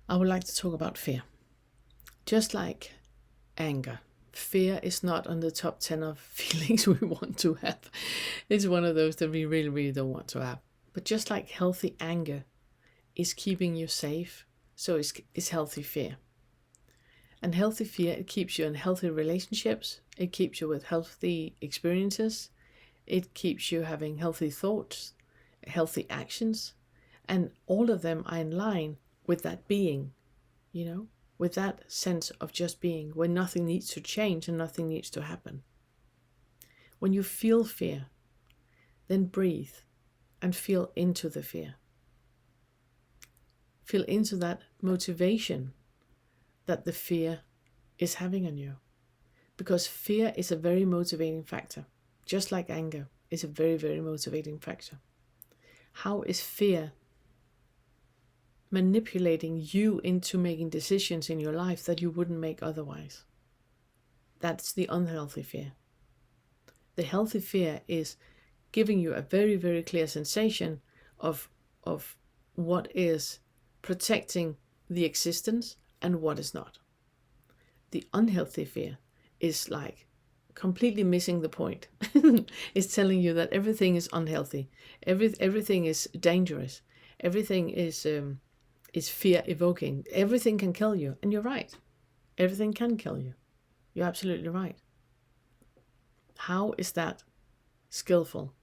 I would like to talk about fear. Just like anger, fear is not on the top 10 of feelings we want to have. It's one of those that we really, really don't want to have. But just like healthy anger is keeping you safe, so is healthy fear. And healthy fear, it keeps you in healthy relationships, it keeps you with healthy experiences, it keeps you having healthy thoughts, healthy actions, and all of them are in line with that being, with that sense of just being, where nothing needs to change and nothing needs to happen. When you feel fear, then breathe and feel into the fear. Feel into that motivation that the fear is having on you. Because fear is a very motivating factor, just like anger is a very, very motivating factor. How is fear manipulating you into making decisions in your life that you wouldn't make otherwise? That's the unhealthy fear. The healthy fear is giving you a very, very clear sensation of what is protecting the existence and what is not. The unhealthy fear is like completely missing the point. It's telling you that everything is unhealthy, everything is dangerous, everything is fear evoking, everything can kill you. And you're right, everything can kill you. You're absolutely right. How is that skillful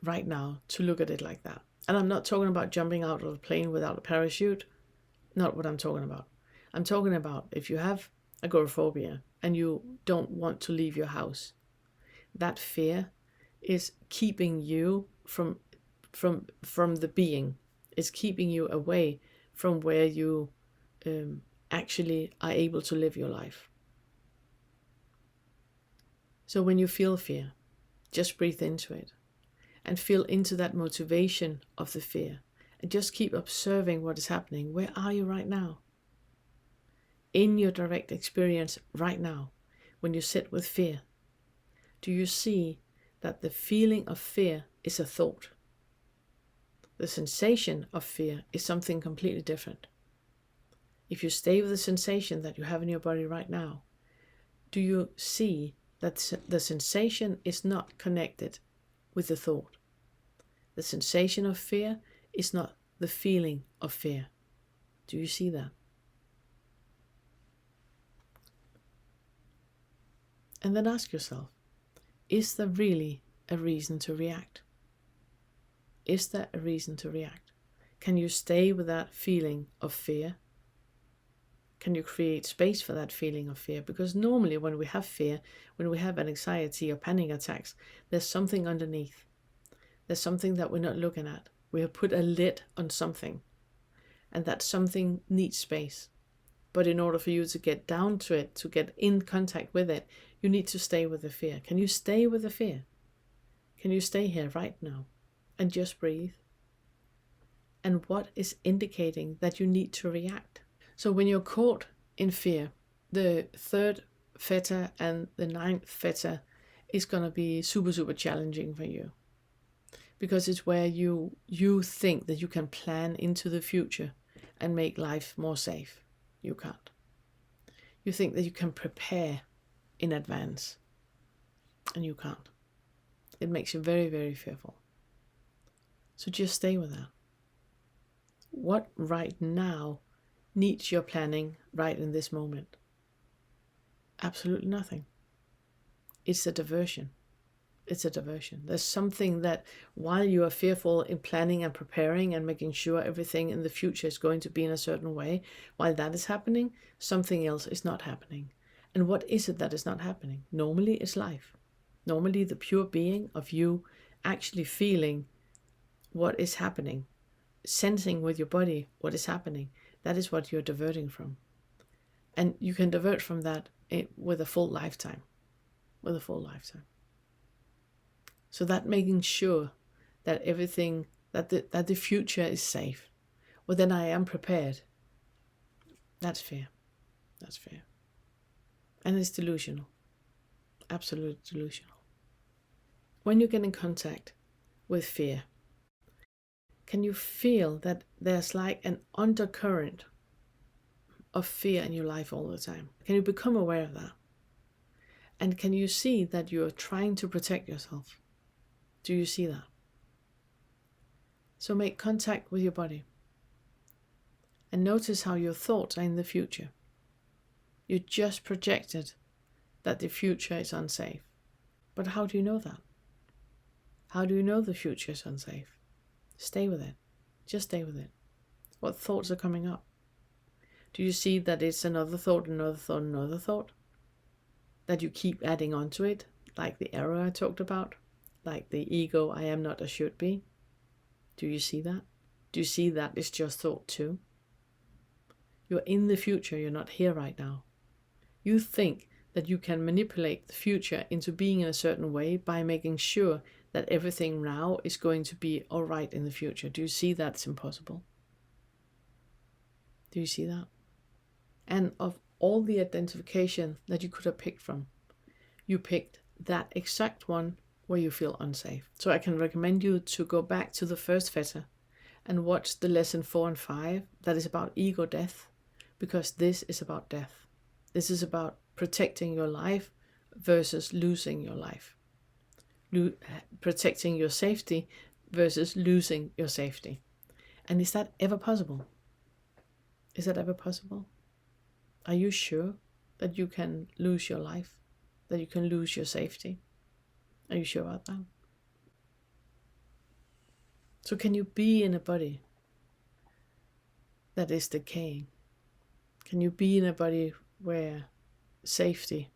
right now to look at it like that? And I'm not talking about jumping out of a plane without a parachute. Not what I'm talking about. I'm talking about if you have agoraphobia and you don't want to leave your house, that fear is keeping you from the being. It's keeping you away from where you actually are able to live your life. So when you feel fear, just breathe into it and feel into that motivation of the fear, and just keep observing what is happening. Where are you right now? In your direct experience right now, when you sit with fear, do you see that the feeling of fear is a thought? The sensation of fear is something completely different. If you stay with the sensation that you have in your body right now, do you see that the sensation is not connected with the thought? The sensation of fear is not the feeling of fear. Do you see that? And then ask yourself, is there really a reason to react? Is there a reason to react? Can you stay with that feeling of fear? Can you create space for that feeling of fear? Because normally when we have fear, when we have an anxiety or panic attacks, there's something underneath. There's something that we're not looking at. We have put a lid on something, and that something needs space. But in order for you to get down to it, to get in contact with it, you need to stay with the fear. Can you stay with the fear? Can you stay here right now and just breathe? And what is indicating that you need to react? So when you're caught in fear, the third fetter and the ninth fetter is going to be super, super challenging for you. Because it's where you think that you can plan into the future and make life more safe. You can't. You think that you can prepare in advance, and you can't. It makes you very, very fearful. So just stay with that. What right now needs your planning right in this moment? Absolutely nothing. It's a diversion. It's a diversion. There's something that while you are fearful in planning and preparing and making sure everything in the future is going to be in a certain way, while that is happening, something else is not happening. And what is it that is not happening? Normally it's life. Normally the pure being of you actually feeling what is happening, sensing with your body what is happening. That is what you're diverting from. And you can divert from that with a full lifetime. With a full lifetime. So that making sure that everything, that the future is safe. Well, then I am prepared. That's fear. That's fear. And it's delusional. Absolutely delusional. When you get in contact with fear, can you feel that there's like an undercurrent of fear in your life all the time? Can you become aware of that? And can you see that you're trying to protect yourself? Do you see that? So make contact with your body and notice how your thoughts are in the future. You just projected that the future is unsafe. But how do you know that? How do you know the future is unsafe? Stay with it. Just stay with it. What thoughts are coming up? Do you see that it's another thought, another thought, another thought? That you keep adding on to it, like the error I talked about, like the ego, I am not, I should be. Do you see that? Do you see that it's just thought too? You're in the future, you're not here right now. You think that you can manipulate the future into being in a certain way by making sure that everything now is going to be all right in the future. Do you see that it's impossible? Do you see that? And of all the identification that you could have picked from, you picked that exact one where you feel unsafe. So I can recommend you to go back to the first Fetter and watch the lesson 4 and 5 that is about ego death, because this is about death. This is about protecting your life versus losing your life. Protecting your safety versus losing your safety. And is that ever possible? Is that ever possible? Are you sure that you can lose your life? That you can lose your safety? Are you sure about that? So can you be in a body that is decaying? Can you be in a body where safety?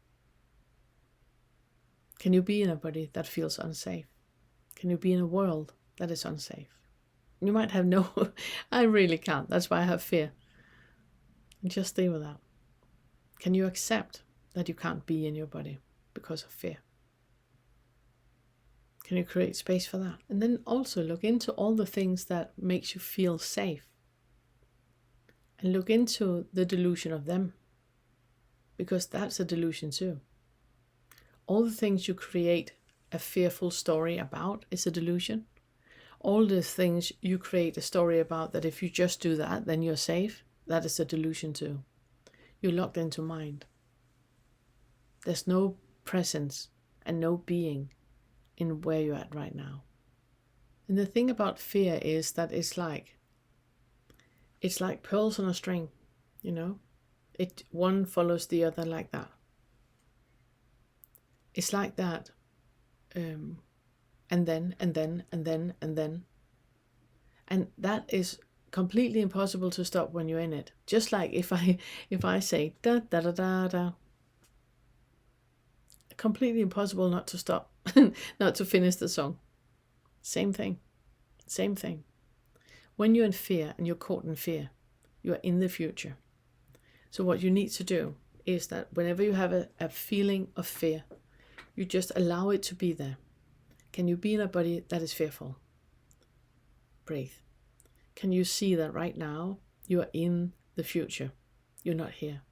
Can you be in a body that feels unsafe? Can you be in a world that is unsafe? You might have no, I really can't. That's why I have fear. And just stay with that. Can you accept that you can't be in your body because of fear? Can you create space for that? And then also look into all the things that makes you feel safe. And look into the delusion of them. Because that's a delusion too. All the things you create a fearful story about is a delusion. All the things you create a story about that if you just do that, then you're safe, that is a delusion too. You're locked into mind. There's no presence and no being in where you're at right now. And the thing about fear is that it's like pearls on a string, you know? One follows the other like that. It's like that. And then. And that is completely impossible to stop when you're in it. Just like if I say da da da da da. Completely impossible not to stop, not to finish the song. Same thing. When you're in fear and you're caught in fear, you're in the future. So what you need to do is that whenever you have a feeling of fear, you just allow it to be there. Can you be in a body that is fearful? Breathe. Can you see that right now you are in the future? You're not here.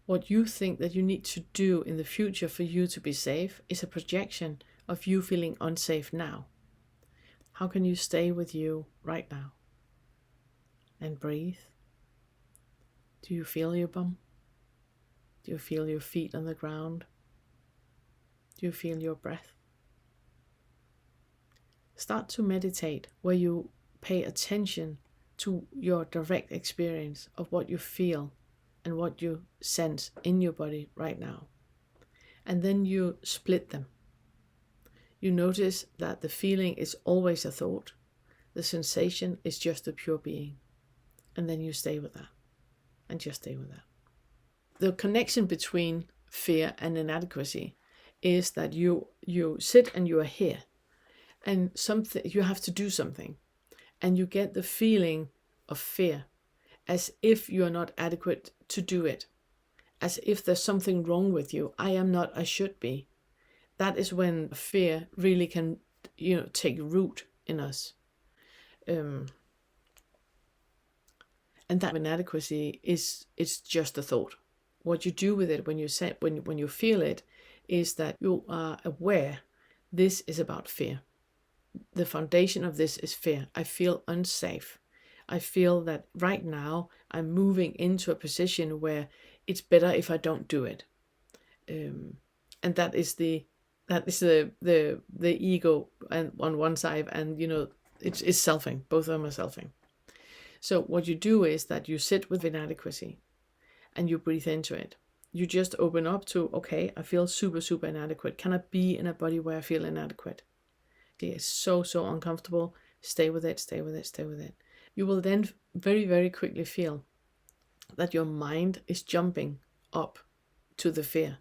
What you think that you need to do in the future for you to be safe is a projection of you feeling unsafe now. How can you stay with you right now? And breathe. Do you feel your bum? Do you feel your feet on the ground? Do you feel your breath? Start to meditate where you pay attention to your direct experience of what you feel and what you sense in your body right now. And then you split them. You notice that the feeling is always a thought. The sensation is just a pure being. And then you stay with that. And just stay with that. The connection between fear and inadequacy is that you sit and you are here. And you have to do something. And you get the feeling of fear as if you are not adequate to do it. As if there's something wrong with you. I am not, I should be. That is when fear really can, take root in us. And that inadequacy is just a thought. What you do with it when you feel it is that you are aware this is about fear. The foundation of this is fear. I feel unsafe. I feel that right now I'm moving into a position where it's better if I don't do it. And that is the ego and on one side, and it's selfing. Both of them are selfing. So what you do is that you sit with inadequacy and you breathe into it. You just open up to, okay, I feel super, super inadequate. Can I be in a body where I feel inadequate? Okay, it's so, so uncomfortable. Stay with it, stay with it, stay with it. You will then very, very quickly feel that your mind is jumping up to the fear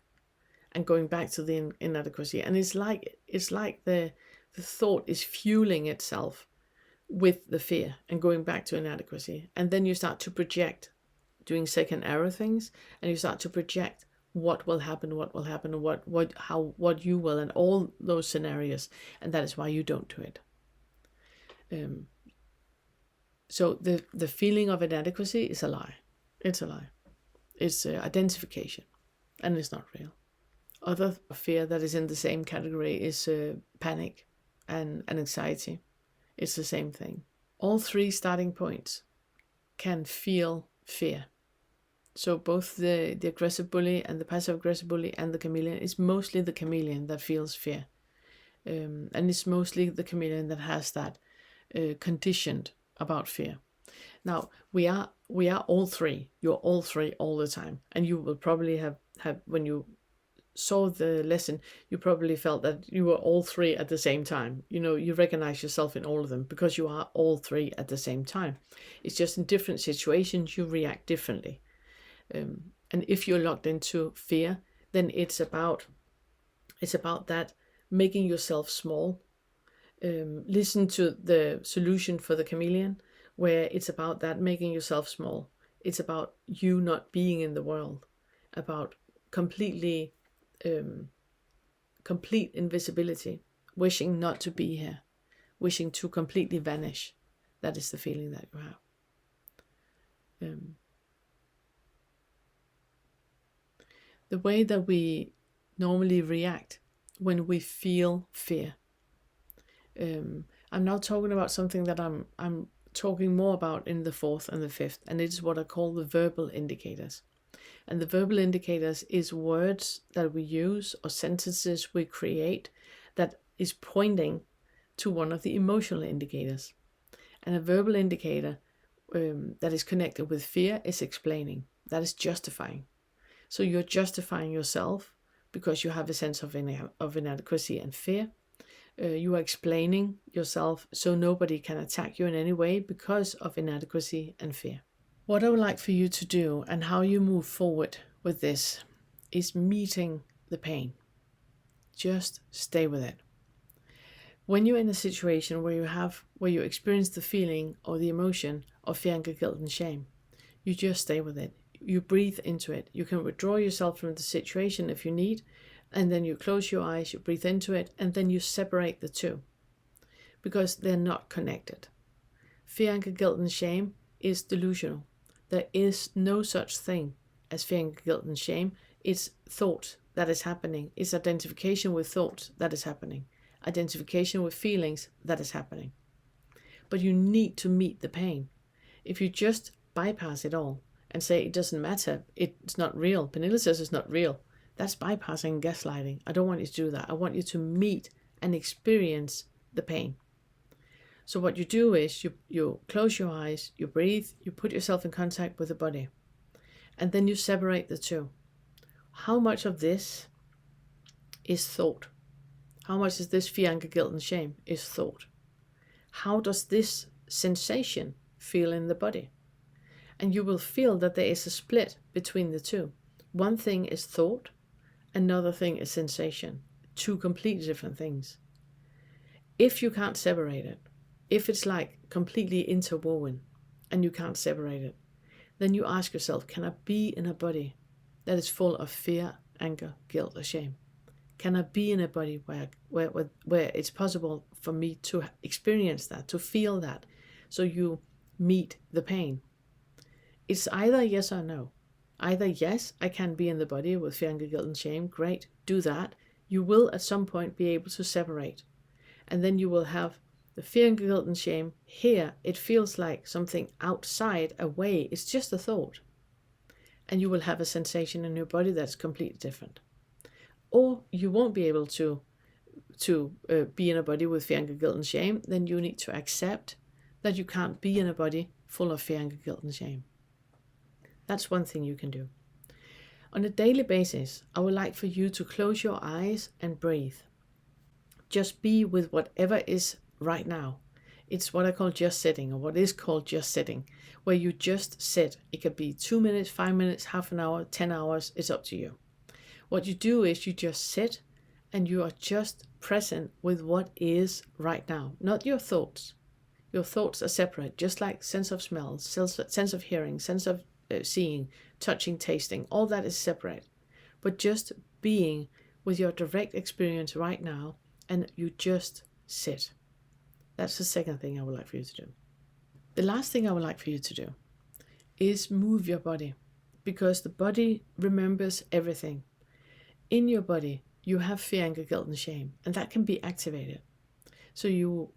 and going back to the inadequacy. And it's like the thought is fueling itself with the fear and going back to inadequacy. And then you start to project, doing second arrow things, and you start to project what will happen, and what you will, and all those scenarios. And that is why you don't do it. So the feeling of inadequacy is a lie. It's a lie. It's identification, and it's not real. Other fear that is in the same category is panic and anxiety. It's the same thing. All three starting points can feel fear. So both the aggressive bully and the passive aggressive bully and the chameleon, it's mostly the chameleon that feels fear. And it's mostly the chameleon that has that conditioned about fear. Now, we are all three. You're all three all the time. And you will probably have when you saw the lesson, you probably felt that you were all three at the same time. You recognize yourself in all of them because you are all three at the same time. It's just in different situations you react differently. And if you're locked into fear, then it's about that, making yourself small. Listen to the solution for the chameleon, where it's about that, making yourself small. It's about you not being in the world, about complete invisibility, wishing not to be here, wishing to completely vanish. That is the feeling that you have. The way that we normally react when we feel fear. I'm now talking about something that I'm talking more about in the fourth and the fifth, and it is what I call the verbal indicators. And the verbal indicators is words that we use or sentences we create that is pointing to one of the emotional indicators. And a verbal indicator that is connected with fear is explaining. That is justifying. So you're justifying yourself because you have a sense of inadequacy and fear. You are explaining yourself so nobody can attack you in any way because of inadequacy and fear. What I would like for you to do and how you move forward with this is meeting the pain. Just stay with it. When you're in a situation where you experience the feeling or the emotion of fear, anger, guilt, and shame, you just stay with it. You breathe into it. You can withdraw yourself from the situation if you need, and then you close your eyes, you breathe into it, and then you separate the two because they're not connected. Fear, anger, guilt, and shame is delusional. There is no such thing as fear, anger, guilt, and shame. It's thought that is happening. It's identification with thoughts that is happening. Identification with feelings that is happening. But you need to meet the pain. If you just bypass it all and say it doesn't matter, it's not real. Pernille says it's not real. That's bypassing and gaslighting. I don't want you to do that. I want you to meet and experience the pain. So what you do is you close your eyes, you breathe, you put yourself in contact with the body, and then you separate the two. How much of this is thought? How much is this fear, anger, guilt, and shame is thought? How does this sensation feel in the body? And you will feel that there is a split between the two. One thing is thought, another thing is sensation. Two completely different things. If you can't separate it, if it's like completely interwoven and you can't separate it, then you ask yourself, can I be in a body that is full of fear, anger, guilt, or shame? Can I be in a body where it's possible for me to experience that, to feel that? So you meet the pain. It's either yes or no. Either yes, I can be in the body with fear, anger, guilt, and shame. Great, do that. You will at some point be able to separate. And then you will have The fear and guilt and shame, here it feels like something outside, away. It's just a thought. And you will have a sensation in your body that's completely different. Or you won't be able to be in a body with fear, anger, guilt and shame. Then you need to accept that you can't be in a body full of fear, anger, guilt and shame. That's one thing you can do. On a daily basis, I would like for you to close your eyes and breathe. Just be with whatever is right now. It's what I call just sitting, or what is called just sitting, where you just sit. It could be 2 minutes, 5 minutes, half an hour, 10 hours. It's up to you. What you do is you just sit and you are just present with what is right now, not your thoughts. Your thoughts are separate, just like sense of smell, sense of hearing, sense of seeing, touching, tasting. All that is separate. But just being with your direct experience right now, and you just sit. That's the second thing I would like for you to do. The last thing I would like for you to do is move your body, because the body remembers everything. In your body, you have fear, anger, guilt, and shame, and that can be activated. So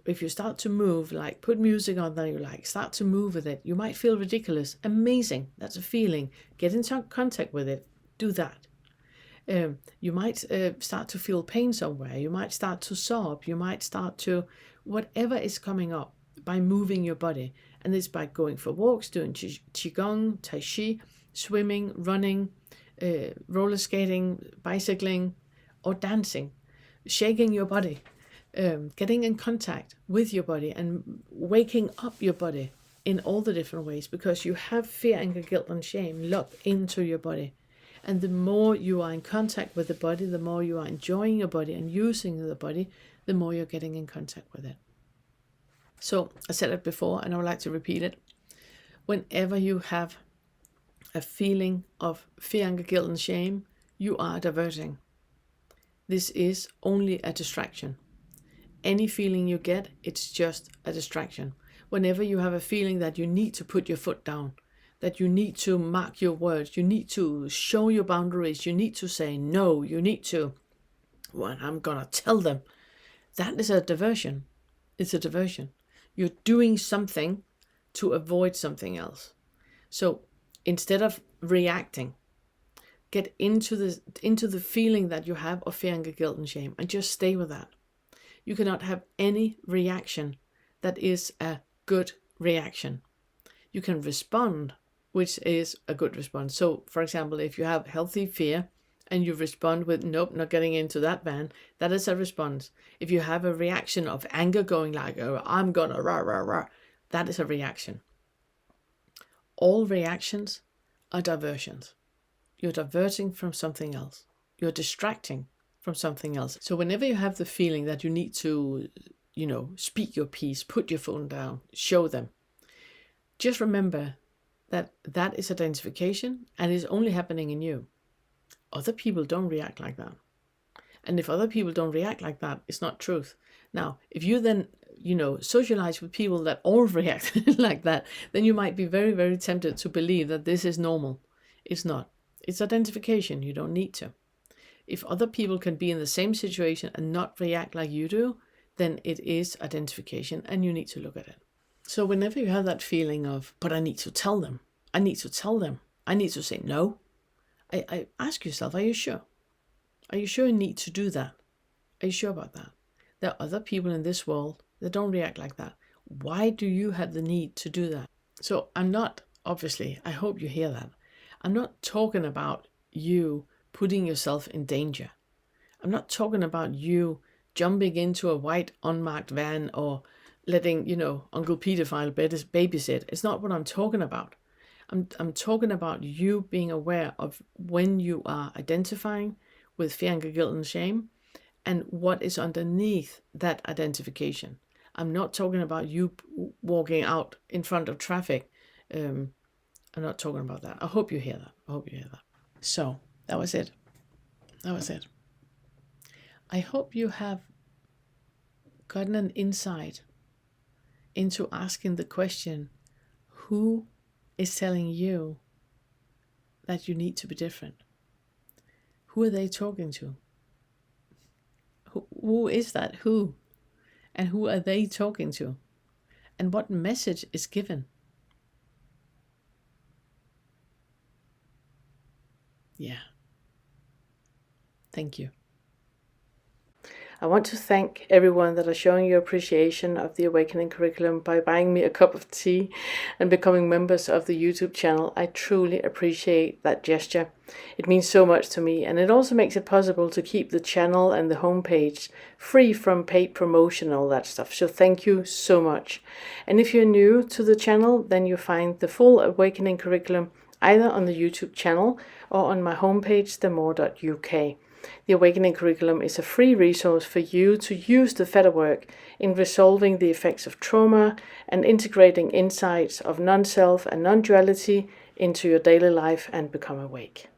if you start to move, like put music on that you like, start to move with it, you might feel ridiculous. Amazing. That's a feeling. Get into contact with it. Do that. You might start to feel pain somewhere. You might start to sob. You might start to, whatever is coming up, by moving your body. And it's by going for walks, doing qigong, tai chi, swimming, running, roller skating, bicycling, or dancing, shaking your body, getting in contact with your body and waking up your body in all the different ways, because you have fear, anger, guilt, and shame locked into your body. And the more you are in contact with the body, the more you are enjoying your body and using the body, the more you're getting in contact with it. So I said it before, and I would like to repeat it. Whenever you have a feeling of fear, anger, guilt, and shame, you are diverting. This is only a distraction. Any feeling you get, it's just a distraction. Whenever you have a feeling that you need to put your foot down, that you need to mark your words, you need to show your boundaries, you need to say no, you need to, well, I'm gonna tell them. That is a diversion. It's a diversion. You're doing something to avoid something else. So instead of reacting, get into the feeling that you have of fear, anger, guilt, and shame, and just stay with that. You cannot have any reaction that is a good reaction. You can respond, which is a good response. So, for example, if you have healthy fear and you respond with, nope, not getting into that van, that is a response. If you have a reaction of anger going like, oh, I'm gonna rah, rah, rah, that is a reaction. All reactions are diversions. You're diverting from something else. You're distracting from something else. So whenever you have the feeling that you need to, speak your piece, put your phone down, show them, just remember that that is identification and is only happening in you. Other people don't react like that. And if other people don't react like that, it's not truth. Now, if you then, socialize with people that all react like that, then you might be very, very tempted to believe that this is normal. It's not. It's identification. You don't need to. If other people can be in the same situation and not react like you do, then it is identification and you need to look at it. So whenever you have that feeling of, but I need to tell them, I need to say no, I ask yourself, are you sure? Are you sure you need to do that? Are you sure about that? There are other people in this world that don't react like that. Why do you have the need to do that? So I'm not, obviously, I hope you hear that. I'm not talking about you putting yourself in danger. I'm not talking about you jumping into a white unmarked van or letting, Uncle Peter file babysit. It's not what I'm talking about. I'm talking about you being aware of when you are identifying with fear, anger, guilt, and shame, and what is underneath that identification. I'm not talking about you walking out in front of traffic. I'm not talking about that. I hope you hear that. So that was it. I hope you have gotten an insight into asking the question, who is telling you that you need to be different? Who are they talking to? Who is that who? And who are they talking to? And what message is given? Yeah. Thank you. I want to thank everyone that are showing your appreciation of the Awakening curriculum by buying me a cup of tea and becoming members of the YouTube channel. I truly appreciate that gesture. It means so much to me, and it also makes it possible to keep the channel and the homepage free from paid promotion and all that stuff. So thank you so much. And if you're new to the channel, then you find the full Awakening curriculum either on the YouTube channel or on my homepage, themore.uk. The Awakening curriculum is a free resource for you to use the FetterWork in resolving the effects of trauma and integrating insights of non-self and non-duality into your daily life and become awake.